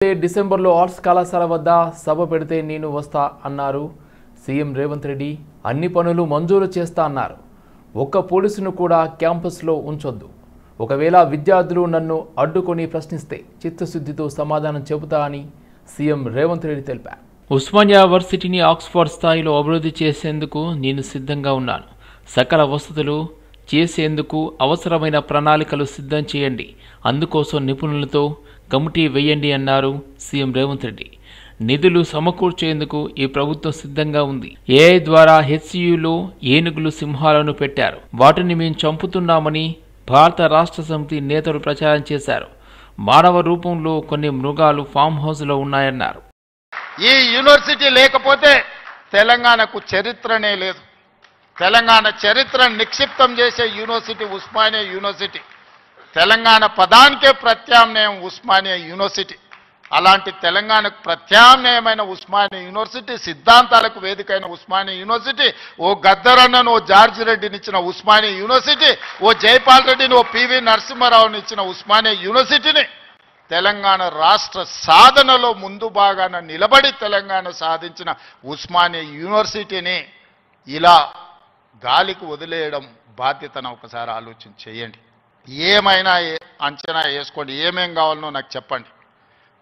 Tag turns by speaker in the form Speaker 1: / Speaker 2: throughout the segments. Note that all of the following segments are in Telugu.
Speaker 1: డిసెంబర్లో ఆర్ట్స్ కళాశాల వద్ద సభ పెడితే నేను వస్తా అన్నారు సీఎం రేవంత్ రెడ్డి. అన్ని పనులు మంజూరు చేస్తా అన్నారు. ఒక్క పోలీసును కూడా క్యాంపస్లో ఉంచొద్దు. ఒకవేళ విద్యార్థులు నన్ను అడ్డుకొని ప్రశ్నిస్తే చిత్తశుద్ధితో సమాధానం చెబుతా అని సీఎం రేవంత్ రెడ్డి తెలిపారు. ఉస్మానియా యూనివర్సిటీని ఆక్స్ఫర్డ్ స్థాయిలో అభివృద్ధి చేసేందుకు నేను సిద్ధంగా ఉన్నాను. సకల వసతులు చేసేందుకు అవసరమైన ప్రణాళికలు సిద్ధం చేయండి. అందుకోసం నిపుణులతో కమిటీ వేయండి అన్నారు సీఎం రేవంత్ రెడ్డి. నిధులు సమకూర్చేందుకు ఈ ప్రభుత్వం సిద్ధంగా ఉంది. ఏఐ ద్వారా హెచ్సియులో ఏనుగులు సింహాలను పెట్టారు. వాటిని మేము చంపుతున్నామని భారత రాష్ట్ర సమితి నేతలు ప్రచారం చేశారు. మానవ రూపంలో కొన్ని మృగాలు ఫామ్ హౌస్లో ఉన్నాయన్నారు.
Speaker 2: ఈ యూనివర్సిటీ లేకపోతే తెలంగాణకు చరిత్రనే లేదు. తెలంగాణ చరిత్రను నిక్షిప్తం చేసే యూనివర్సిటీ ఉస్మానియా యూనివర్సిటీ. తెలంగాణ పదానికే ప్రత్యామ్నాయం ఉస్మానియా యూనివర్సిటీ. అలాంటి తెలంగాణకు ప్రత్యామ్నాయమైన ఉస్మానియా యూనివర్సిటీ, సిద్ధాంతాలకు వేదికైన ఉస్మానియా యూనివర్సిటీ, ఓ గద్దరన్నను ఓ జార్జి రెడ్డిని ఇచ్చిన ఉస్మానియా యూనివర్సిటీ, ఓ జైపాల్ రెడ్డిని ఓ పివి నరసింహారావుని ఇచ్చిన ఉస్మానియా యూనివర్సిటీని తెలంగాణ రాష్ట్ర సాధనలో ముందు భాగాన నిలబడి తెలంగాణ సాధించిన ఉస్మానియా యూనివర్సిటీని ఇలా గాలికి వదిలేయడం బాధ్యతను ఒకసారి ఆలోచన చేయండి. ఏమైనా అంచనా వేసుకోండి. ఏమేం కావాలనో నాకు చెప్పండి.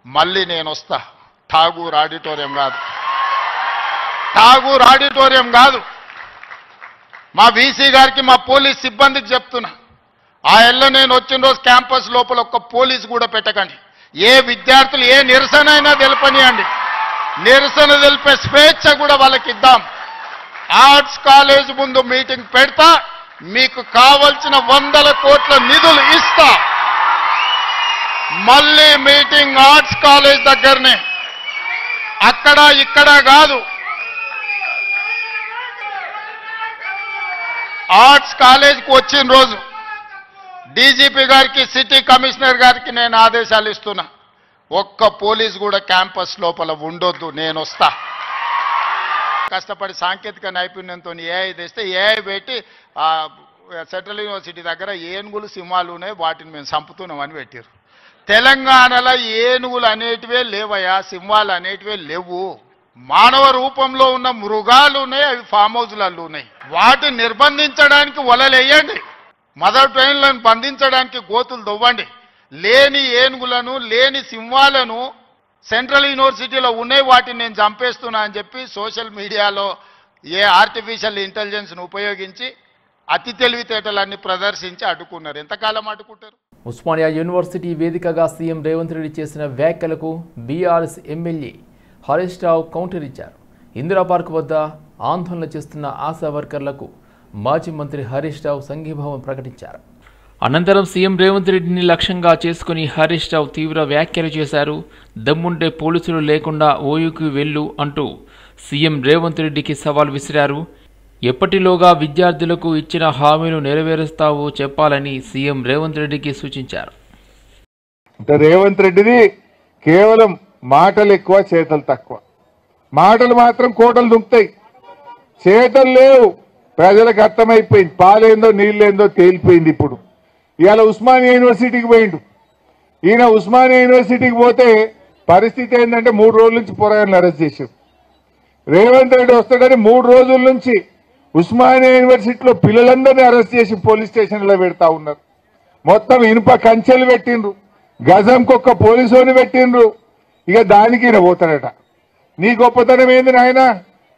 Speaker 2: మళ్ళీ నేను వస్తా. ఠాగూర్ ఆడిటోరియం కాదు, ఠాగూర్ ఆడిటోరియం కాదు. మా వీసీ గారికి, మా పోలీస్ సిబ్బందికి చెప్తున్నా, ఆ ఎల్లో నేను వచ్చిన రోజు క్యాంపస్ లోపల ఒక్క పోలీసు కూడా పెట్టకండి. ఏ విద్యార్థులు ఏ నిరసన అయినా తెలపనియండి. నిరసన తెలిపే స్వేచ్ఛ కూడా వాళ్ళకి ఇద్దాం. ఆర్ట్స్ కాలేజ్ ముందు మీటింగ్ పెడతా, మీకు కావలసిన 100 కోట్ల నిధులు ఇస్తా. మళ్ళీ మీటింగ్ ఆర్ట్స్ కాలేజ్ దగ్గరనే, అక్కడ ఇక్కడ కాదు. ఆర్ట్స్ కాలేజ్కి వచ్చిన రోజు డీజీపీ గారికి, సిటీ కమిషనర్ గారికి నేను ఆదేశాలు ఇస్తున్నా. ఒక్క పోలీస్ కూడా క్యాంపస్ లోపల ఉండొద్దు. నేను వస్తా. కష్టపడి సాంకేతిక నైపుణ్యంతో ఏఐ తెస్తే ఏఐ పెట్టి సెంట్రల్ యూనివర్సిటీ దగ్గర ఏనుగులు సింహాలు ఉన్నాయి, వాటిని మేము చంపుతున్నామని పెట్టారు. తెలంగాణలో ఏనుగులు అనేటివే లేవయా, సింహాలు అనేటివే లేవు. మానవ రూపంలో ఉన్న మృగాలు ఉన్నాయి, అవి ఫామ్ హౌస్లలో ఉన్నాయి. వాటిని నిర్బంధించడానికి వలలేయండి. మదర్ ట్రైన్లను బంధించడానికి గోతులు దొవ్వండి. లేని ఏనుగులను, లేని సింహాలను సెంట్రల్ యూనివర్సిటీలో ఉన్నాయి, వాటిని నేను చంపేస్తున్నా అని చెప్పి సోషల్ మీడియాలో ఏ ఆర్టిఫిషియల్ ఇంటెలిజెన్స్ను ఉపయోగించి అతి తెలివితేటలన్నీ ప్రదర్శించి అడ్డుకున్నారు. ఎంతకాలం అడ్డుకుంటారు?
Speaker 1: ఉస్మానియా యూనివర్సిటీ వేదికగా సీఎం రేవంత్ రెడ్డి చేసిన వ్యాఖ్యలకు BRS MLA Harish Rao counter ఇచ్చారు. ఇందిరా పార్క్ వద్ద ఆందోళన చేస్తున్న ఆశా వర్కర్లకు మాజీ మంత్రి హరీష్ రావు సంఘీభావం ప్రకటించారు. అనంతరం సీఎం రేవంత్ రెడ్డిని లక్ష్యంగా చేసుకుని హరీష్ రావు తీవ్ర వ్యాఖ్యలు చేశారు. దమ్ముంటే పోలీసులు లేకుండా ఓయూకి వెళ్ళు అంటూ సీఎం రేవంత్ రెడ్డికి సవాల్ విసిరారు. ఎప్పటిలోగా విద్యార్థులకు ఇచ్చిన హామీలు నెరవేరుస్తావో చెప్పాలని సీఎం రేవంత్ రెడ్డికి సూచించారు.
Speaker 3: రేవంత్ రెడ్డిది కేవలం మాటలు ఎక్కువ, చేతలు తక్కువ. మాటలు మాత్రం కోటలు దుంకుతాయి, చేతలు లేవు. ప్రజలకు అర్థమైపోయింది. పాలేందో నీళ్ళేందో తేలిపోయింది. ఇప్పుడు ఇవాళ ఉస్మానియా యూనివర్సిటీకి పోయిండు. ఈయన ఉస్మానియా యూనివర్సిటీకి పోతే పరిస్థితి ఏంటంటే 3 రోజుల నుంచి పోరాటాలను అరెస్ట్ చేశారు. రేవంత్ రెడ్డి వస్తాడని 3 రోజుల నుంచి ఉస్మానియా యూనివర్సిటీలో పిల్లలందరినీ అరెస్ట్ చేసి పోలీస్ స్టేషన్లో పెడతా ఉన్నారు. మొత్తం ఇనుప కంచెలు పెట్టిండ్రు, గజంకొక్క పోలీసుని పెట్టిండ్రు. ఇక దానికి ఈయన పోతాడట. నీ గొప్పతనం ఏంది నాయన?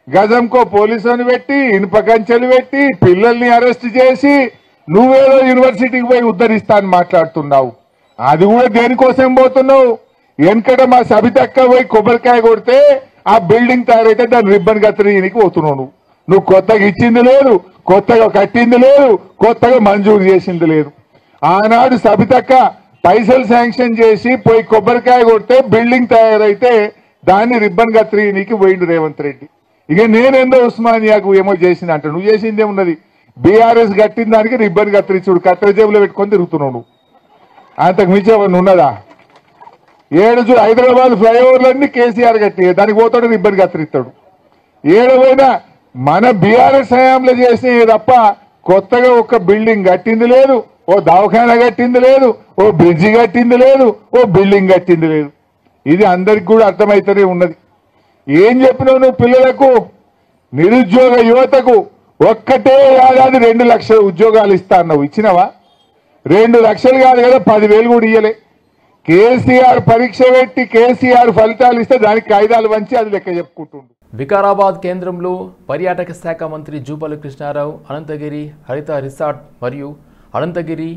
Speaker 3: గజంకో పోలీసుని పెట్టి, ఇనుప కంచెలు పెట్టి, పిల్లల్ని అరెస్ట్ చేసి నువ్వేదో యూనివర్సిటీకి పోయి ఉద్ధరిస్తా అని మాట్లాడుతున్నావు. అది కూడా దేనికోసం పోతున్నావు? వెనకట మా సబితక్క పోయి కొబ్బరికాయ కొడితే ఆ బిల్డింగ్ తయారైతే దాన్ని రిబ్బన్ కత్తిరీనికి పోతున్నావు. నువ్వు కొత్తగా ఇచ్చింది లేదు, కొత్తగా కట్టింది లేదు, కొత్తగా మంజూరు చేసింది లేదు. ఆనాడు సబితక్క పైసలు శాంక్షన్ చేసి పోయి కొబ్బరికాయ కొడితే బిల్డింగ్ తయారైతే దాన్ని రిబ్బన్ కత్తిరీనికి పోయిండు రేవంత్ రెడ్డి. ఇక నేనేందో ఉస్మానియాకు ఏమో చేసింది అంట. నువ్వు చేసింది ఏమున్నది? బీఆర్ఎస్ కట్టిన దానికి రిబ్బన్ కత్తిరించుడు, కత్తెర జేబులో పెట్టుకొని తిరుగుతున్నావు నువ్వు. అంతకు మించి ఏమన్నా ఉన్నదా? 7 హైదరాబాద్ ఫ్లైఓవర్లన్నీ కేసీఆర్ కట్టి దానికి పోతాడు, రిబ్బన్ కత్తిరిస్తాడు. ఏడవైనా మన బీఆర్ఎస్ హయాంలో చేసినవి తప్ప కొత్తగా ఒక బిల్డింగ్ కట్టింది లేదు, ఓ దవాఖానా కట్టింది లేదు, ఓ బ్రిడ్జి కట్టింది లేదు, ఓ బిల్డింగ్ కట్టింది లేదు. ఇది అందరికి కూడా అర్థమైతేనే ఉన్నది. ఏం చెప్పినావు నువ్వు పిల్లలకు? నిరుద్యోగ యువతకు ఒక్కటే ఏడాది 2 లక్షల ఉద్యోగాలు ఇస్తా అన్నావు. ఇచ్చినవా? 2 లక్షలు కాదు కదా, 10,000 కూడా ఇయ్యలే. కేసీఆర్ పరీక్ష పెట్టి కేసీఆర్ ఫలితాలు ఇస్తే దానికి కాయిదాలు వంచి అది లెక్క చెప్పుకుంటుండు.
Speaker 1: వికారాబాద్ కేంద్రంలో పర్యాటక శాఖ మంత్రి జూపల్లి కృష్ణారావు అనంతగిరి హరిత రిసార్ట్ మరియు అనంతగిరి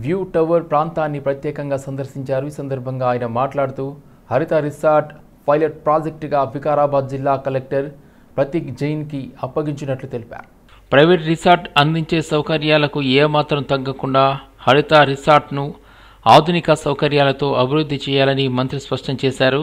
Speaker 1: వ్యూ టవర్ ప్రాంతాన్ని ప్రత్యేకంగా సందర్శించారు. ఈ సందర్భంగా ఆయన మాట్లాడుతూ హరిత రిసార్ట్ పైలట్ ప్రాజెక్టుగా వికారాబాద్ జిల్లా కలెక్టర్ ప్రతీక్ జైన్కి అప్పగించినట్లు తెలిపారు. ప్రైవేట్ రిసార్ట్ అందించే సౌకర్యాలకు ఏమాత్రం తగ్గకుండా హరిత రిసార్ట్ను ఆధునిక సౌకర్యాలతో అభివృద్ధి చేయాలని మంత్రి స్పష్టం చేశారు.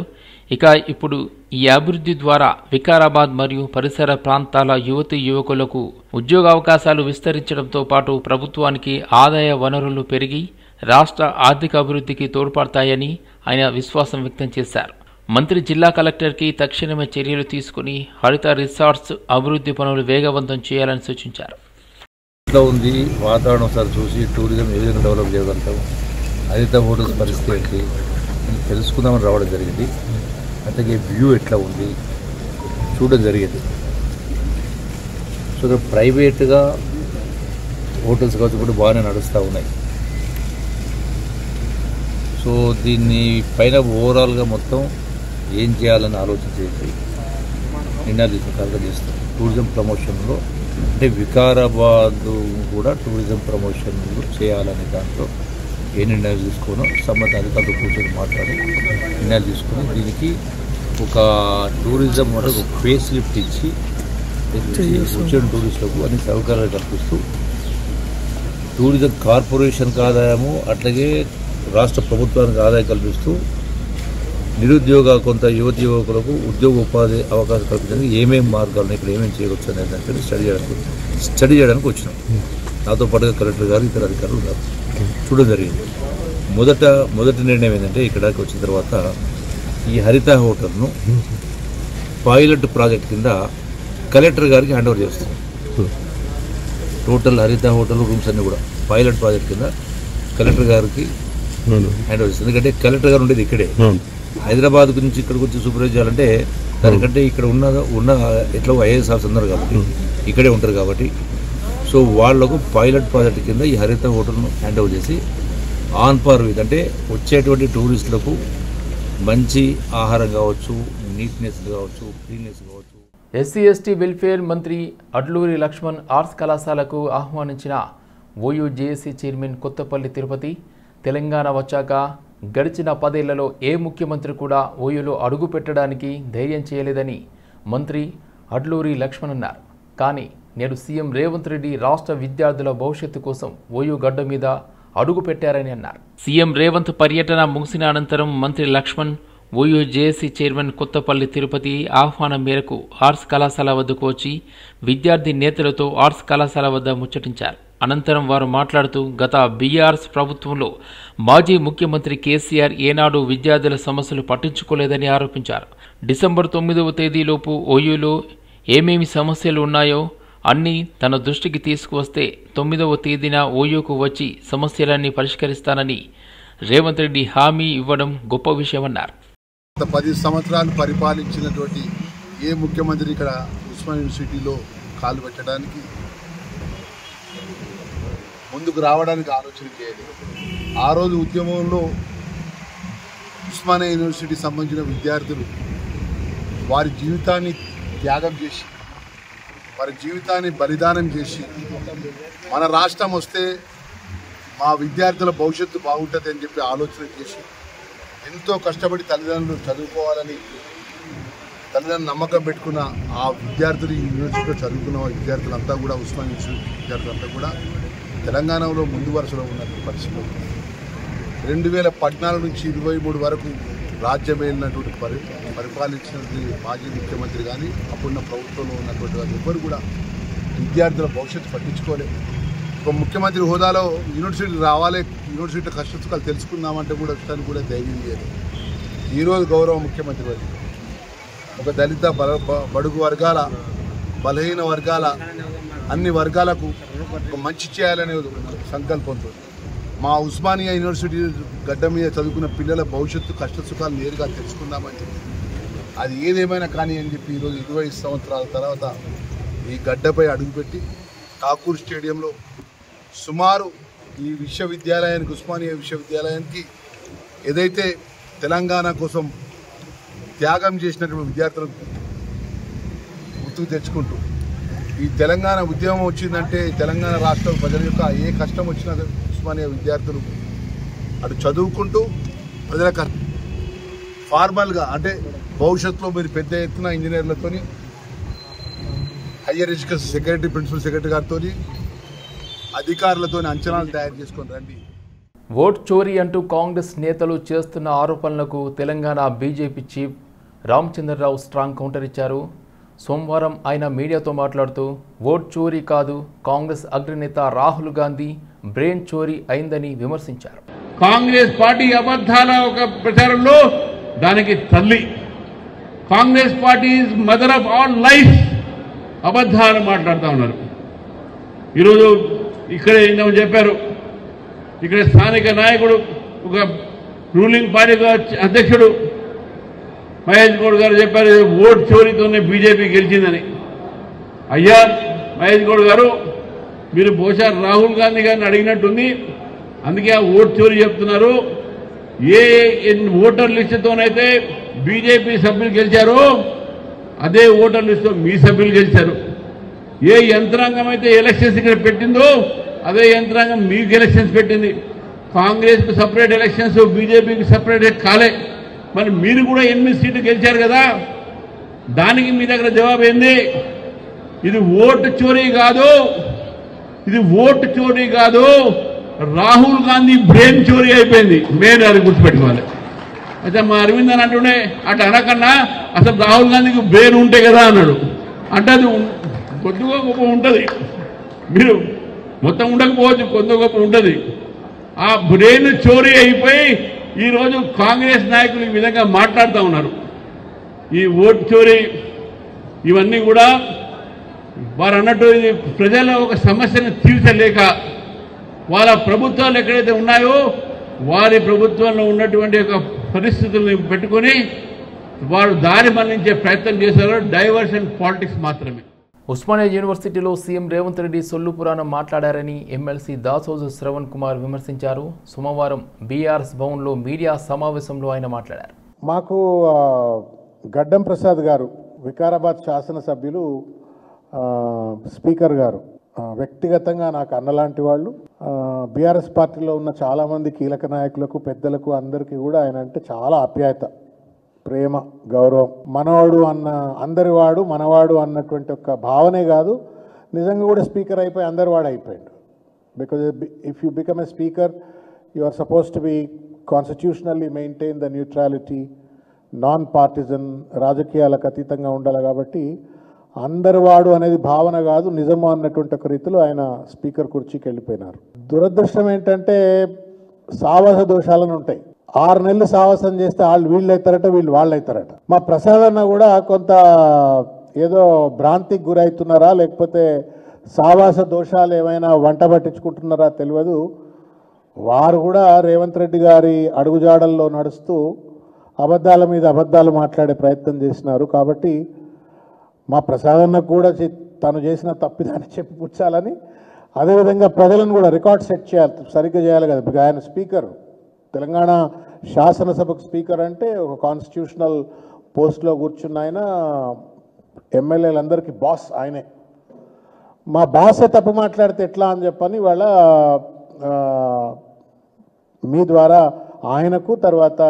Speaker 1: ఇక ఇప్పుడు ఈ అభివృద్ధి ద్వారా వికారాబాద్ మరియు పరిసర ప్రాంతాల యువతీ యువకులకు ఉద్యోగావకాశాలు విస్తరించడంతో పాటు ప్రభుత్వానికి ఆదాయ వనరులు పెరిగి రాష్ట్ర ఆర్థిక అభివృద్ధికి తోడ్పడతాయని ఆయన విశ్వాసం వ్యక్తం చేశారు. మంత్రి జిల్లా కలెక్టర్కి తక్షణమే చర్యలు తీసుకుని హరిత రిసార్ట్స్ అభివృద్ధి పనులు వేగవంతం చేయాలని సూచించారు.
Speaker 4: ఇట్లా ఉంది వాతావరణం ఒకసారి చూసి టూరిజం ఏ విధంగా డెవలప్ చేయగలుగుతాం, హరిత హోటల్స్ పరిస్థితి ఏంటి తెలుసుకుందామని రావడం జరిగింది. అలాగే వ్యూ ఎట్లా ఉంది చూడడం జరిగింది. సో ఇక్కడ ప్రైవేట్గా హోటల్స్ కావచ్చు కూడా బాగానే నడుస్తూ ఉన్నాయి. సో దీన్ని పైన ఓవరాల్గా మొత్తం ఏం చేయాలని ఆలోచన చేసి నిర్ణయాలు తీసుకుంటారుగా చేస్తాం. టూరిజం ప్రమోషన్లో అంటే వికారాబాద్ కూడా టూరిజం ప్రమోషన్లు చేయాలనే దాంట్లో ఏ నిర్ణయాలు తీసుకోనో సంబంధిత అధికారులతో కూర్చొని మాట్లాడి నిర్ణయాలు తీసుకొని దీనికి ఒక టూరిజం ఒక ఫేస్ లిఫ్ట్ ఇచ్చి వచ్చిన టూరిస్టులకు అన్ని సౌకర్యాలు కల్పిస్తూ టూరిజం కార్పొరేషన్కి ఆదాయము అట్లాగే రాష్ట్ర ప్రభుత్వానికి ఆదాయం కల్పిస్తూ నిరుద్యోగ కొంత యువతి యువకులకు ఉద్యోగ ఉపాధి అవకాశం కల్పించడానికి ఏమేమి మార్గాలను ఇక్కడ ఏమేమి చేయవచ్చు అనే దానిపై స్టడీ చేయడానికి వచ్చినాం. నాతో పాటుగా కలెక్టర్ గారు ఇతర అధికారులు ఉన్నారు. చూడడం జరిగింది. మొదటి నిర్ణయం ఏంటంటే ఇక్కడికి వచ్చిన తర్వాత ఈ హరిత హోటల్ను పైలట్ ప్రాజెక్ట్ కింద కలెక్టర్ గారికి హ్యాండ్ ఓవర్ చేస్తాం. టోటల్ హరిత హోటల్ రూమ్స్ అన్నీ కూడా పైలట్ ప్రాజెక్ట్ కింద కలెక్టర్ గారికి హ్యాండ్ ఓవర్ చేస్తాం. ఎందుకంటే కలెక్టర్ గారు ఉండేది ఇక్కడే. హైదరాబాద్ నుంచి ఇక్కడికి వచ్చి సూపర్వైజ్ చేయాలంటే దానికంటే ఇక్కడ ఉన్న ఎట్లా ఐఏఎస్ ఆఫీసర్ ఉన్నారు కాబట్టి ఇక్కడే ఉంటారు కాబట్టి సో వాళ్లకు పైలట్ ప్రాజెక్ట్ కింద ఈ హరిత హోటల్ను హ్యాండ్ ఓవర్ చేసి ఆన్ పార్ విత్ అంటే వచ్చేటువంటి టూరిస్టులకు మంచి ఆహారం కావచ్చు, నీట్నెస్ కావచ్చు, క్లీన్నెస్ కావచ్చు.
Speaker 1: ఎస్సీ ఎస్టీ వెల్ఫేర్ మంత్రి అడ్లూరి లక్ష్మణ్ ఆర్ట్స్ కళాశాలకు ఆహ్వానించిన OU JAC chairman Kothapalli Tirupati Telangana వచ్చాక గడిచిన 10 ఏళ్లలో ఏ ముఖ్యమంత్రి కూడా ఓయూలో అడుగు పెట్టడానికి ధైర్యం చేయలేదని మంత్రి అడ్లూరి లక్ష్మణ్ అన్నారు. కానీ నేడు సీఎం రేవంత్ రెడ్డి రాష్ట్ర విద్యార్థుల భవిష్యత్తు కోసం ఓయూ గడ్డ మీద అడుగు పెట్టారని అన్నారు. సీఎం రేవంత్ పర్యటన ముగిసిన అనంతరం మంత్రి Lakshman OU JAC chairman Kothapalli Tirupati ఆహ్వానం మేరకు ఆర్ట్స్ కళాశాల వద్దకు వచ్చి విద్యార్థి నేతలతో ఆర్ట్స్ కళాశాల వద్ద ముచ్చటించారు. అనంతరం వారు మాట్లాడుతూ గత బీఆర్ఎస్ ప్రభుత్వంలో మాజీ ముఖ్యమంత్రి కేసీఆర్ ఏనాడు విద్యార్థుల సమస్యలు పట్టించుకోలేదని ఆరోపించారు. డిసెంబర్ 9వ తేదీలోపు ఓయూలో ఏమేమి సమస్యలు ఉన్నాయో అన్నీ తన దృష్టికి తీసుకువస్తే 9వ తేదీన ఓయూకు వచ్చి సమస్యలన్నీ పరిష్కరిస్తానని రేవంత్ రెడ్డి హామీ ఇవ్వడం గొప్ప విషయమన్నారు.
Speaker 5: 10 సంవత్సరాలు పరిపాలించినటువంటి ఏ ముఖ్యమంత్రి ఇక్కడ ఉస్మానియా యూనివర్సిటీలో కాలు పెట్టడానికి ముందుకు రావడానికి ఆలోచన చేయలేదు. ఆ రోజు ఉద్యమంలో ఉస్మానియా యూనివర్సిటీకి సంబంధించిన విద్యార్థులు వారి జీవితాన్ని త్యాగం చేసి వారి జీవితాన్ని బలిదానం చేసి మన రాష్ట్రం వస్తే మా విద్యార్థుల భవిష్యత్తు బాగుంటుంది అని చెప్పి ఆలోచన చేసి ఎంతో కష్టపడి తల్లిదండ్రులు చదువుకోవాలని తల్లిదండ్రులు నమ్మకం పెట్టుకున్న ఆ విద్యార్థులు యూనివర్సిటీలో చదువుకున్న విద్యార్థులంతా కూడా ఉస్మానియా యూనివర్సిటీ విద్యార్థులంతా కూడా తెలంగాణలో ముందు వరుసలో ఉన్నటువంటి పరిస్థితులు 2014 నుంచి 23 వరకు రాజ్యం వెళ్ళినటువంటి పరిపాలించినటువంటి మాజీ ముఖ్యమంత్రి కానీ అప్పుడున్న ప్రభుత్వంలో ఉన్నటువంటి వారు ఎవ్వరు కూడా విద్యార్థుల భవిష్యత్తు పట్టించుకోలేదు. ఒక ముఖ్యమంత్రి హోదాలో యూనివర్సిటీ రావాలి, యూనివర్సిటీ కష్టసుఖాలు తెలుసుకుందామంటే కూడా దానికి కూడా ధైర్యం లేదు. ఈరోజు గౌరవ ముఖ్యమంత్రి వారు ఒక దళిత బడుగు వర్గాల బలహీన వర్గాల అన్ని వర్గాలకు ఒక మంచి చేయాలనే సంకల్పంతో మా ఉస్మానియా యూనివర్సిటీ గడ్డ మీద చదువుకున్న పిల్లల భవిష్యత్తు కష్టసుఖాలు నేరుగా తెలుసుకుందామని చెప్పి అది ఏదేమైనా కానీ అని చెప్పి ఈరోజు 20 సంవత్సరాల తర్వాత ఈ గడ్డపై అడుగుపెట్టి ఠాకూర్ స్టేడియంలో సుమారు ఈ విశ్వవిద్యాలయానికి ఉస్మానియా విశ్వవిద్యాలయానికి ఏదైతే తెలంగాణ కోసం త్యాగం చేసినటువంటి విద్యార్థులకు గుర్తుకు తెచ్చుకుంటూ ఈ తెలంగాణ ఉద్యమం వచ్చిందంటే తెలంగాణ రాష్ట్ర ప్రజల యొక్క ఏ కష్టం వచ్చినా ఉస్మానియా విద్యార్థులు అటు చదువుకుంటూ ప్రజలకు ఫార్మల్గా అంటే భవిష్యత్తులో మీరు పెద్ద ఎత్తున ఇంజనీర్లతో higher education secretary principal secretary గారితో అధికారులతో అంచనాలు తయారు చేసుకొని రండి.
Speaker 1: ఓట్ చోరీ అంటూ కాంగ్రెస్ నేతలు చేస్తున్న ఆరోపణలకు Telangana BJP chief Ramachandra Rao strong counter ఇచ్చారు. సోమవారం ఆయన మీడియాతో మాట్లాడుతూ ఓట్ చోరీ కాదు, కాంగ్రెస్ అగ్రనేత రాహుల్ గాంధీ బ్రెయిన్ చోరీ అయిందని విమర్శించారు.
Speaker 6: కాంగ్రెస్ పార్టీ అబద్ధాల ఒక ప్రచారంలో దానికి తల్లి. Congress party is mother of all life. అబద్ధాలు మాట్లాడుతూ ఉన్నారు. ఈరోజు ఇక్కడ ఏంటో చెప్పారు, ఇక్కడ స్థానిక నాయకుడు ఒక రూలింగ్ పార్టీ అధ్యక్షుడు మహేష్ గౌడ్ గారు చెప్పారు ఓట్ చోరీతోనే బీజేపీ గెలిచిందని. అయ్యా మహేష్ గౌడ్ గారు, మీరు బహుశా రాహుల్ గాంధీ గారిని అడిగినట్టుంది, అందుకే ఆ ఓట్ చోరీ చెప్తున్నారు. ఏ ఓటర్ లిస్టుతోనైతే బీజేపీ సభ్యులు గెలిచారో అదే ఓటర్ లిస్టుతో మీ సభ్యులు గెలిచారు. ఏ యంత్రాంగం అయితే ఎలక్షన్స్ ఇక్కడ పెట్టిందో అదే యంత్రాంగం మీకు ఎలక్షన్స్ పెట్టింది. కాంగ్రెస్కి సపరేట్ ఎలక్షన్స్, బీజేపీకి సపరేట్ కాలే. మరి మీరు కూడా 8 సీట్లు గెలిచారు కదా, దానికి మీ దగ్గర జవాబు ఏంది? ఇది ఓటు చోరీ కాదు, ఇది ఓటు చోరీ కాదు, రాహుల్ గాంధీ బ్రెయిన్ చోరీ అయిపోయింది. మేము అది గుర్తుపెట్టుకోవాలి. అయితే మా అరవింద్ అని అంటుండే అటు అనకన్నా అసలు రాహుల్ గాంధీకి బ్రెయిన్ ఉంటే కదా అన్నాడు. అంటే అది కొద్దిగా గొప్ప ఉంటుంది, మీరు మొత్తం ఉండకపోవచ్చు, కొంత గొప్ప ఉంటుంది. ఆ బ్రెయిన్ చోరీ అయిపోయి ఈరోజు కాంగ్రెస్ నాయకులు ఈ విధంగా మాట్లాడుతూ ఉన్నారు. ఈ ఓటు చోరీ ఇవన్నీ కూడా వారు అన్నట్టు ఇది ప్రజల ఒక సమస్యను తీర్చలేక వాళ్ళ ప్రభుత్వాలు ఎక్కడైతే ఉన్నాయో వారి ప్రభుత్వంలో ఉన్నటువంటి ఒక పరిస్థితులను పెట్టుకొని వారు దారి మళ్లించే ప్రయత్నం చేశారు. డైవర్షన్ పాలిటిక్స్ మాత్రమే.
Speaker 1: ఉస్మానియా యూనివర్సిటీలో సీఎం రేవంత్ రెడ్డి సొల్లు పురాణం మాట్లాడారని ఎమ్మెల్సీ దాసోజు శ్రవణ్ కుమార్ విమర్శించారు. సోమవారం బీఆర్ఎస్ భవన్లో మీడియా సమావేశంలో ఆయన మాట్లాడారు.
Speaker 7: మాకు గడ్డం ప్రసాద్ గారు, వికారాబాద్ శాసనసభ్యులు, స్పీకర్ గారు వ్యక్తిగతంగా నాకు అన్నలాంటి వాళ్ళు. బీఆర్ఎస్ పార్టీలో ఉన్న చాలామంది కీలక నాయకులకు, పెద్దలకు, అందరికీ కూడా ఆయన అంటే చాలా ఆప్యాయత, ప్రేమ, గౌరవం. మనవాడు అన్న, అందరివాడు మనవాడు అన్నటువంటి ఒక భావనే కాదు, నిజంగా కూడా స్పీకర్ అయిపోయి అందరివాడు అయిపోయాడు. Because if you become a speaker you are suppose to be constitutionally maintain the neutrality, non partisan, రాజకీయాలకు అతీతంగా ఉండాలి. కాబట్టి అందరివాడు అనేది భావన కాదు, నిజము అన్నటువంటి ఒక రీతిలో ఆయన స్పీకర్ కుర్చీకి వెళ్ళిపోయినారు. దురదృష్టం ఏంటంటే సావాస దోషాలను ఉంటాయి. 6 నెలలు సావాసం చేస్తే వాళ్ళు వీళ్ళు అవుతారట, వీళ్ళు వాళ్ళు అవుతారట. మా ప్రసాద్ అన్న కూడా కొంత ఏదో భ్రాంతికి గురవుతున్నారా, లేకపోతే సావాస దోషాలు ఏమైనా వంట పట్టించుకుంటున్నారా తెలియదు. వారు కూడా రేవంత్ రెడ్డి గారి అడుగుజాడల్లో నడుస్తూ అబద్ధాల మీద అబద్ధాలు మాట్లాడే ప్రయత్నం చేసినారు. కాబట్టి మా ప్రసాదన్న కూడా తను చేసిన తప్పిదాన్ని చెప్పి పుచ్చాలని, అదేవిధంగా ప్రజలను కూడా రికార్డ్ సెట్ చేయాలి, సరిగ్గా చేయాలి కదా. ఆయన స్పీకర్, తెలంగాణ శాసనసభకు స్పీకర్ అంటే ఒక కాన్స్టిట్యూషనల్ పోస్ట్లో కూర్చున్న ఆయన, ఎమ్మెల్యేలందరికీ బాస్ ఆయనే. మా బాసే తప్పు మాట్లాడితే ఎట్లా అని చెప్పని వాళ్ళ మీ ద్వారా ఆయనకు, తర్వాత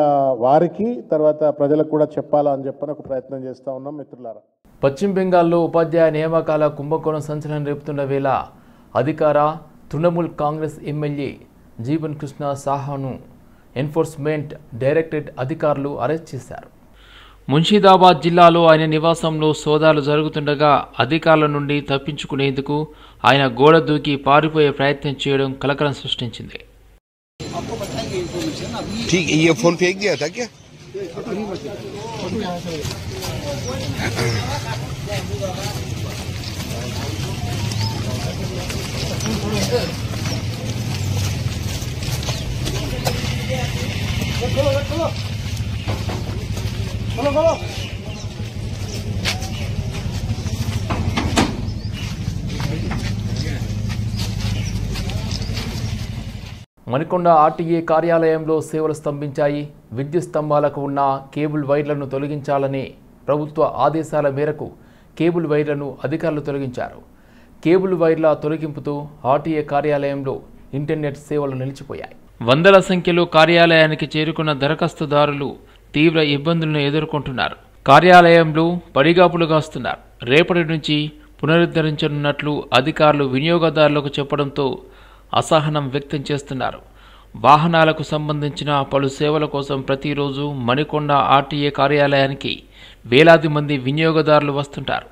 Speaker 7: వారికి, తర్వాత ప్రజలకు కూడా చెప్పాలా అని చెప్పని ఒక ప్రయత్నం చేస్తూ ఉన్నాం మిత్రులారా.
Speaker 1: పశ్చిమ బెంగాల్లో ఉపాధ్యాయ నియామకాల కుంభకోణం సంచలనం రేపుతున్న వేళ అధికార తృణమూల్ కాంగ్రెస్ ఎమ్మెల్యే జీవన్ కృష్ణ సాహాను ఎన్ఫోర్స్మెంట్ డైరెక్టరేట్ అధికారులు అరెస్ట్ చేశారు. మున్షిదాబాద్ జిల్లాలో ఆయన నివాసంలో సోదాలు జరుగుతుండగా అధికారుల నుండి తప్పించుకునేందుకు ఆయన గోడ దూకి పారిపోయే ప్రయత్నం చేయడం కలకలం సృష్టించింది. మణికొండ ఆర్టీఏ కార్యాలయంలో సేవలు స్తంభించాయి. విద్యుత్ స్తంభాలకు ఉన్న కేబుల్ వైర్లను తొలగించాలనే ప్రభుత్వ ఆదేశాల మేరకు కేబుల్ వైర్లను అధికారులు తొలగించారు. కేబుల్ వైర్ల తొలగింపుతో ఆర్టీఏ కార్యాలయంలో ఇంటర్నెట్ సేవలు నిలిచిపోయాయి. వందల సంఖ్యలో కార్యాలయానికి చేరుకున్న దరఖాస్తుదారులు తీవ్ర ఇబ్బందులను ఎదుర్కొంటున్నారు. కార్యాలయంలో పడిగాపులు కాస్తున్నారు. రేపటి నుంచి పునరుద్ధరించనున్నట్లు అధికారులు వినియోగదారులకు చెప్పడంతో అసహనం వ్యక్తం చేస్తున్నారు. వాహనాలకు సంబంధించిన పలు సేవల కోసం ప్రతిరోజు మణికొండ ఆర్టీఏ కార్యాలయానికి వేలాది మంది వినియోగదారులు వస్తుంటారు.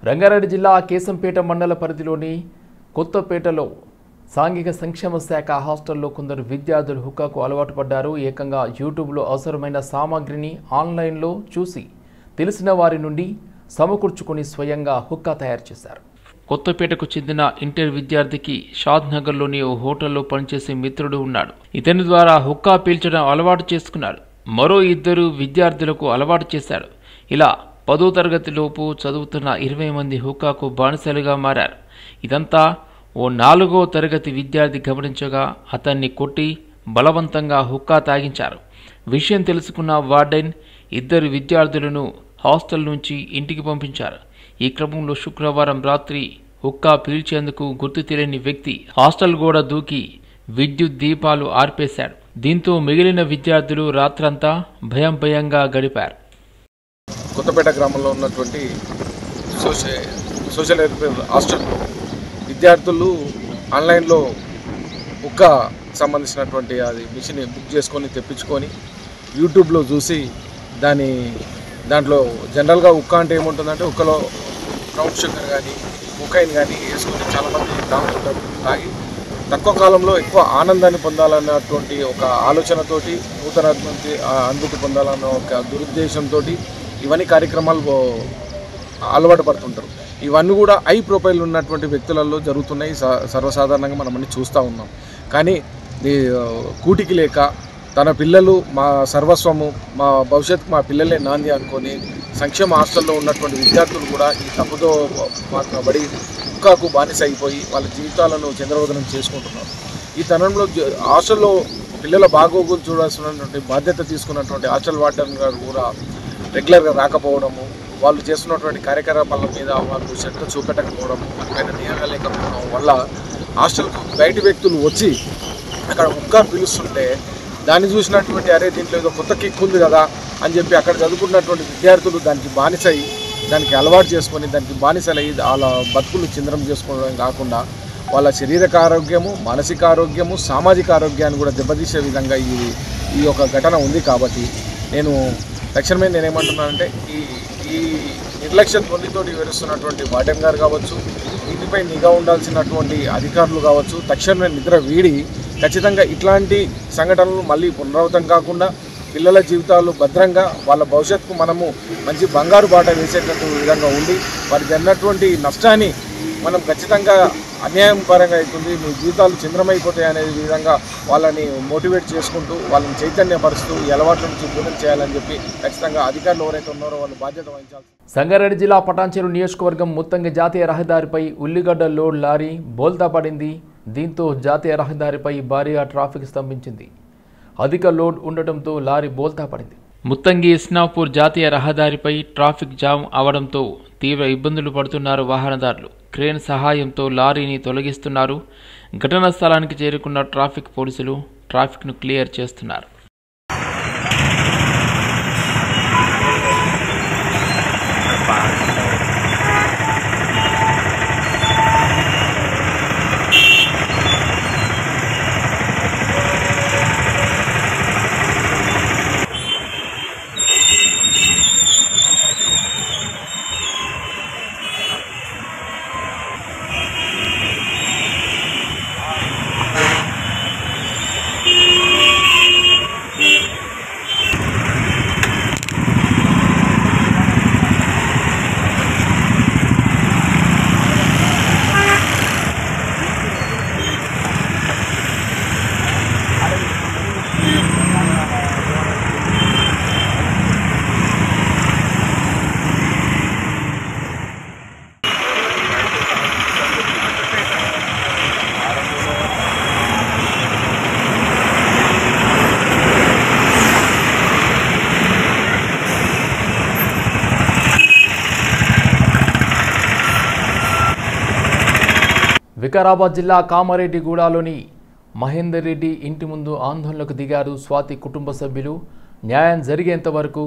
Speaker 1: రంగారెడ్డి జిల్లా కేశంపేట మండల పరిధిలోని కొత్తపేటలో సాంఘిక సంక్షేమ శాఖ హాస్టల్లో కొందరు విద్యార్థులు హుక్కాకు అలవాటు పడ్డారు. ఏకంగా యూట్యూబ్లో అవసరమైన సామాగ్రిని ఆన్లైన్లో చూసి తెలిసిన వారి నుండి సమకూర్చుకుని స్వయంగా హుక్కా తయారు చేశారు. కొత్తపేటకు చెందిన ఇంటర్ విద్యార్థికి షాద్నగర్లోని ఓ హోటల్లో పనిచేసే మిత్రుడు ఉన్నాడు. ఇతని ద్వారా హుక్కా పీల్చడం అలవాటు చేసుకున్నాడు. మరో ఇద్దరు విద్యార్థులకు అలవాటు చేశాడు. ఇలా 10వ తరగతిలోపు చదువుతున్న 20 మంది హుక్కాకు బానిసలుగా మారారు. ఇదంతా ఓ 4వ తరగతి విద్యార్థి గమనించగా అతన్ని కొట్టి బలవంతంగా హుక్కా తాగించారు. విషయం తెలుసుకున్న వార్డెన్ ఇద్దరు విద్యార్థులను హాస్టల్ నుంచి ఇంటికి పంపించారు. ఈ క్రమంలో శుక్రవారం రాత్రి హుక్కా పీల్చేందుకు గుర్తు తెలియని వ్యక్తి హాస్టల్ గోడ దూకి విద్యుత్ దీపాలు ఆర్పేశాడు. దీంతో మిగిలిన విద్యార్థులు రాత్రంతా భయంగా గడిపారు.
Speaker 8: కొత్తపేట గ్రామంలో ఉన్నటువంటి సోషల్ వెల్ఫేర్ హాస్టల్లో విద్యార్థులు ఆన్లైన్లో హుక్కా సంబంధించినటువంటి అది మిషన్ బుక్ చేసుకొని తెప్పించుకొని యూట్యూబ్లో చూసి దాంట్లో జనరల్గా హుక్కా అంటే ఏముంటుందంటే హుక్కలో బ్రౌన్ షుగర్ కానీ కొకైన్ కానీ వేసుకొని చాలామంది తాగుతుంటారు. తాగి తక్కువ కాలంలో ఎక్కువ ఆనందాన్ని పొందాలన్నటువంటి ఒక ఆలోచనతోటి నూతన అనుభూతి పొందాలన్న ఒక దురుద్దేశంతో ఇవన్నీ కార్యక్రమాలు అలవాటు పడుతుంటారు. ఇవన్నీ కూడా హై ప్రొఫైల్ ఉన్నటువంటి వ్యక్తులలో జరుగుతున్నాయి. సర్వసాధారణంగా మనం అన్ని చూస్తూ ఉన్నాం. కానీ కూటికి లేక తన పిల్లలు మా సర్వస్వము, మా భవిష్యత్తు మా పిల్లలే నాంది అనుకొని సంక్షేమ హాస్టల్లో ఉన్నటువంటి విద్యార్థులు కూడా ఈ తప్పుతో పడి హుక్కాకు బానిస అయిపోయి వాళ్ళ జీవితాలను చంద్రవదనం చేసుకుంటున్నారు. ఈ తరుణంలో హాస్టల్లో పిల్లల బాగోగులు చూడాల్సినటువంటి బాధ్యత తీసుకున్నటువంటి హాస్టల్ వార్డెన్ గారు కూడా రెగ్యులర్గా రాకపోవడము, వాళ్ళు చేస్తున్నటువంటి కార్యకలాపాల మీద వాళ్ళు శ్రద్ధ చూపెట్టకపోవడము, వాటిపైన నియమాలు లేకపోవడం వల్ల హాస్టల్కు బయటి వ్యక్తులు వచ్చి అక్కడ హుక్కా పిలుస్తుంటే దాన్ని చూసినటువంటి అరే దీంట్లో ఏదో కొత్త కిక్ ఉంది కదా అని చెప్పి అక్కడ చదువుకున్నటువంటి విద్యార్థులు దానికి బానిసై దానికి అలవాటు చేసుకొని దానికి బానిసలై వాళ్ళ బతుకులు చిందరం చేసుకోవడం కాకుండా వాళ్ళ శారీరక ఆరోగ్యము, మానసిక ఆరోగ్యము, సామాజిక ఆరోగ్యాన్ని కూడా దెబ్బతీసే విధంగా ఈ యొక్క ఘటన ఉంది. కాబట్టి తక్షణమే నేనేమంటున్నానంటే ఈ నిర్లక్ష్య ధ్వనితోటి వివరిస్తున్నటువంటి వార్డెన్ గారు కావచ్చు, వీటిపై నిఘా ఉండాల్సినటువంటి అధికారులు కావచ్చు, తక్షణమే నిద్ర వీడి ఖచ్చితంగా ఇట్లాంటి సంఘటనలు మళ్ళీ పునరావృతం కాకుండా పిల్లల జీవితాలు భద్రంగా వాళ్ళ భవిష్యత్తుకు మనము మంచి బంగారు బాట వేసేటట్టు విధంగా ఉండి వారికి జరిగినటువంటి నష్టాన్ని మనం ఖచ్చితంగా అన్యాయం పరంగా అవుతుంది, మీ జీవితాలు చింద్రమైపోతాయి అనే విధంగా వాళ్ళని మోటివేట్ చేసుకుంటూ వాళ్ళని చైతన్యపరుస్తూ ఈ అలవాట్ల నుంచి దూరం చేయాలని చెప్పి ఖచ్చితంగా అధికారులు ఎవరైతే ఉన్నారో వాళ్ళు బాధ్యత వహించాలి.
Speaker 1: సంగారెడ్డి జిల్లా పటాన్చెరు నియోజకవర్గం ముత్తంగి జాతీయ రహదారిపై ఉల్లిగడ్డ లోడ్ లారీ బోల్తా పడింది. దీంతో జాతీయ రహదారిపై భారీగా ట్రాఫిక్ స్తంభించింది. అధిక లోడ్ ఉండటంతో లారీ బోల్తా పడింది. ముత్తంగి ఇస్నాపూర్ జాతీయ రహదారిపై ట్రాఫిక్ జామ్ అవడంతో తీవ్ర ఇబ్బందులు పడుతున్నారు వాహనదారులు. క్రేన్ సహాయంతో లారీని తొలగిస్తున్నారు. ఘటనా స్థలానికి చేరుకున్న ట్రాఫిక్ పోలీసులు ట్రాఫిక్ను క్లియర్ చేస్తున్నారు. వికారాబాద్ జిల్లా కామారెడ్డిగూడలోని మహేందర్ రెడ్డి ఇంటి ముందు ఆందోళనకు దిగారు స్వాతి కుటుంబ సభ్యులు. న్యాయం జరిగేంత వరకు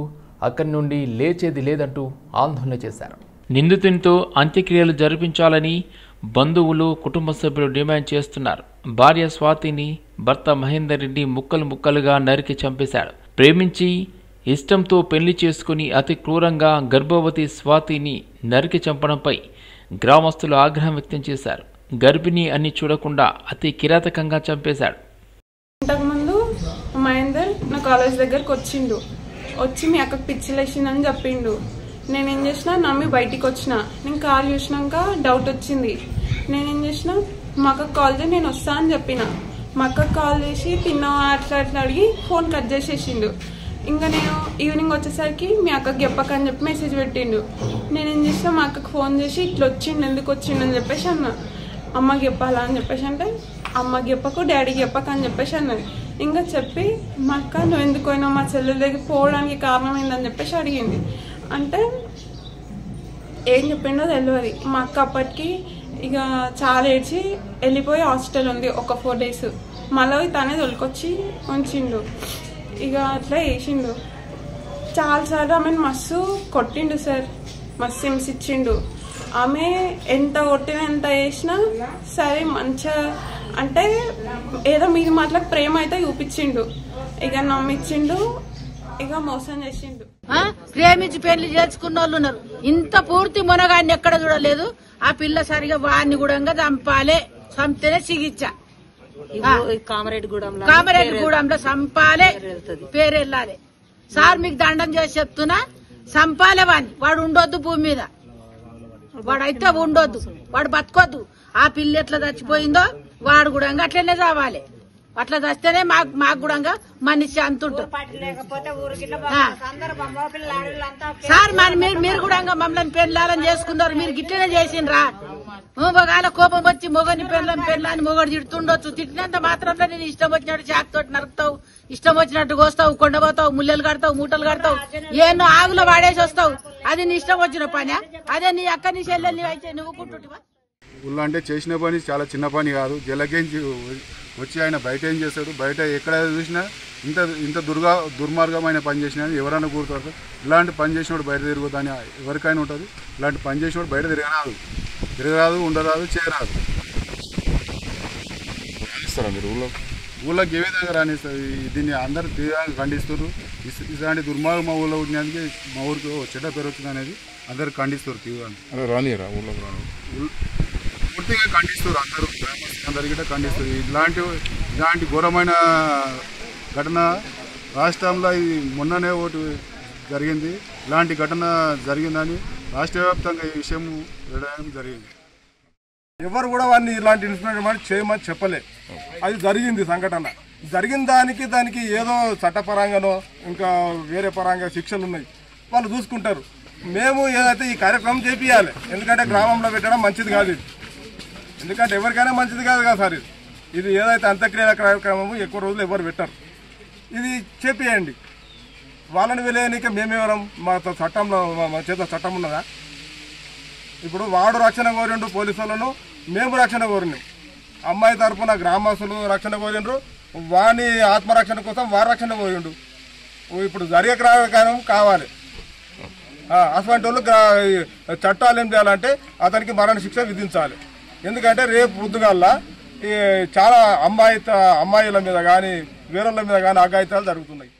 Speaker 1: అక్కడి నుండి లేచేది లేదంటూ ఆందోళన చేశారు. నిందితునితో అంత్యక్రియలు జరిపించాలని బంధువులు కుటుంబ సభ్యులు డిమాండ్ చేస్తున్నారు. భార్య స్వాతిని భర్త మహేందర్ రెడ్డి ముక్కలు ముక్కలుగా నరికి చంపేశాడు. ప్రేమించి ఇష్టంతో పెళ్లి చేసుకుని అతి క్రూరంగా గర్భవతి స్వాతిని నరికి చంపడంపై గ్రామస్తులు ఆగ్రహం వ్యక్తం చేశారు. గర్భిణి అని చూడకుండా అతి కిరాతకంగా చంపేశాడు.
Speaker 9: ఇంతకుముందు మహేందర్ నా కాలేజ్ దగ్గరకు వచ్చి మీ అక్కకు పిచ్చిలేసిందని చెప్పిండు. నేనేం చేసిన నమ్మి బయటికి వచ్చిన. నేను కాల్ చూసినాక డౌట్ వచ్చింది. నేనేం చేసిన మా అక్కకు కాల్ చేసి నేను వస్తా అని చెప్పిన. మా అక్కకు కాల్ చేసి తిన్నావా అట్లా అట్లా అడిగి ఫోన్ కట్ చేసేసిండు. ఇంకా నేను ఈవినింగ్ వచ్చేసరికి మీ అక్కకి చెప్పకని చెప్పి మెసేజ్ పెట్టిండు. నేనేం చేసిన మా అక్కకు ఫోన్ చేసి ఇట్లా వచ్చిండు ఎందుకు వచ్చిండు అని చెప్పేసి అన్నా. అమ్మకి చెప్పాలా అని చెప్పేసి అంటే అమ్మకి చెప్పకు డాడీకి చెప్పక అని చెప్పేసి అన్నది. ఇంకా చెప్పి మా అక్క నువ్వు ఎందుకు పోయినావు మా చెల్లెల దగ్గర పోవడానికి కారణం ఏందని చెప్పేసి అడిగింది. అంటే ఏం చెప్పిండో తెలియదు. మా అక్క అప్పటికి ఇక చాలా ఏడ్చి వెళ్ళిపోయి హాస్టల్ ఉంది ఒక 4 days. మళ్ళీ తనే తొలికొచ్చి ఉంచిండు. ఇక అట్లా వేసిండు. చాలాసార్లు ఆమెను మస్తు కొట్టిండు సార్, మస్తు హింసించిండు. ఆమె ఎంత కొట్టినా ఎంత వేసినా సరే మంచిగా అంటే ఏదో మీరు మాటలకు ప్రేమ అయితే చూపించిండు. ఇక నమ్మించిండు, ఇక మోసం చేసిండు.
Speaker 10: ప్రేమించి పెళ్లి చేసుకున్న వాళ్ళు ఉన్నారు. ఇంత పూర్తి మునగాన్ని ఎక్కడ చూడలేదు. ఆ పిల్ల సరిగా వాడిని కూడా చంపాలే, చంపితేనే చికిత్స. కామారెడ్డిగూడెంలో చంపాలే, పేరు వెళ్ళాలి. సార్ మీకు దండం చేసి చెప్తున్నా, చంపాలే వాడిని. వాడు ఉండొద్దు భూమి మీద, వాడైతే ఉండొద్దు, వాడు బతకొద్దు. ఆ పిల్ల ఎట్లా చచ్చిపోయిందో వాడు కూడా అట్లనే చావాలి. అట్లా చస్తేనే మాకు కూడా మనిషి అంతుంటారు. సార్ మీరు కూడా మమ్మల్ని పెళ్ళాలని చేసుకున్నారు. మీరు గిట్లనే చేసిండ్రా? ఒకవేళ కోపం వచ్చి మొగని పెళ్ళని మొగడు తిడుతుండొచ్చు. తిట్టినంత మాత్రంలో నేను ఇష్టం వచ్చినట్టు చాకుతోటి నరుకుతావు, ఇష్టం వచ్చినట్టు కోస్తావు, కొండపోతావు, ముల్లెలు కడతావు, మూటలు కడతావు, ఏన్నో ఆగులో వాడేసి వస్తావు. అది నీ ఇష్టం వచ్చిన పని. అదే నీ అక్క నీ చెల్లెల్ని అయితే నువ్వు కుంటుంటివా?
Speaker 5: ఊళ్ళో అంటే చేసిన పని చాలా చిన్న పని కాదు. జలకేంచి వచ్చి ఆయన బయట ఏం చేస్తాడు, బయట ఎక్కడ చూసినా ఇంత దుర్మార్గమైన పని చేసినా ఎవరైనా కూరుతారు. ఇలాంటి పని చేసినప్పుడు బయట తిరుగుతాని ఎవరికైనా ఉంటుంది. ఇలాంటి పని చేసినప్పుడు బయట తిరగరాదు, ఉండరాదు, చేయరాదు. రాణిస్తారా మీరు ఊళ్ళోకి ఏ విధంగా రాణిస్తారు? దీన్ని అందరూ తీవ్రంగా ఖండిస్తారు. ఇలాంటి దుర్మార్గం మా ఊళ్ళో ఉండడానికి మా ఊరికి చెడ్డ పేరు వచ్చింది అనేది అందరు ఖండిస్తారు తీవ్రంగా. రానియరా ఊళ్ళోకి పూర్తిగా ఖండిస్తారు. అందరూ గ్రామస్తులందరికీ కూడా ఖండిస్తారు. ఇలాంటి ఘోరమైన ఘటన రాష్ట్రంలో ఇది మొన్ననే ఒకటి జరిగింది. ఇలాంటి ఘటన జరిగిందని రాష్ట్ర వ్యాప్తంగా ఈ విషయం విడడం జరిగింది.
Speaker 11: ఎవరు కూడా వాడిని ఇలాంటి ఇన్సిడెంట్ చేయమని చెప్పలే. అది జరిగింది సంఘటన. జరిగిన దానికి ఏదో చట్టపరంగానో ఇంకా వేరే పరంగా శిక్షలు ఉన్నాయి, వాళ్ళు చూసుకుంటారు. మేము ఏదైతే ఈ కార్యక్రమం చేపియాలి. ఎందుకంటే గ్రామంలో పెట్టడం మంచిది కాదు ఇది. ఎందుకంటే ఎవరికైనా మంచిది కాదు కదా సార్ ఇది ఏదైతే అంత్యక్రియల కార్యక్రమము ఎక్కువ రోజులు ఎవరు పెట్టరు. ఇది చేపియండి. వాళ్ళని వెళ్ళేయనిక మేమెవరం? మా చట్టంలో మా చేత చట్టం ఉన్నదా? ఇప్పుడు వాడు రక్షణ కోరిండు పోలీసు వాళ్ళను, మేము రక్షణ కోరినాం. అమ్మాయి తరఫున గ్రామస్తులు రక్షణ కోరిండ్రు, వాని ఆత్మరక్షణ కోసం వారి రక్షణ కోరిండు. ఇప్పుడు జరిగే కార్యక్రమం కావాలి. అటువంటి వాళ్ళు చట్టాలు ఏం చేయాలంటే అతనికి మరణ శిక్ష విధించాలి. ఎందుకంటే రేపు పొద్దుగాల చాలా అమ్మాయిల మీద కానీ వేరేళ్ళ మీద కానీ అఘాయిత్యాలు జరుగుతున్నాయి.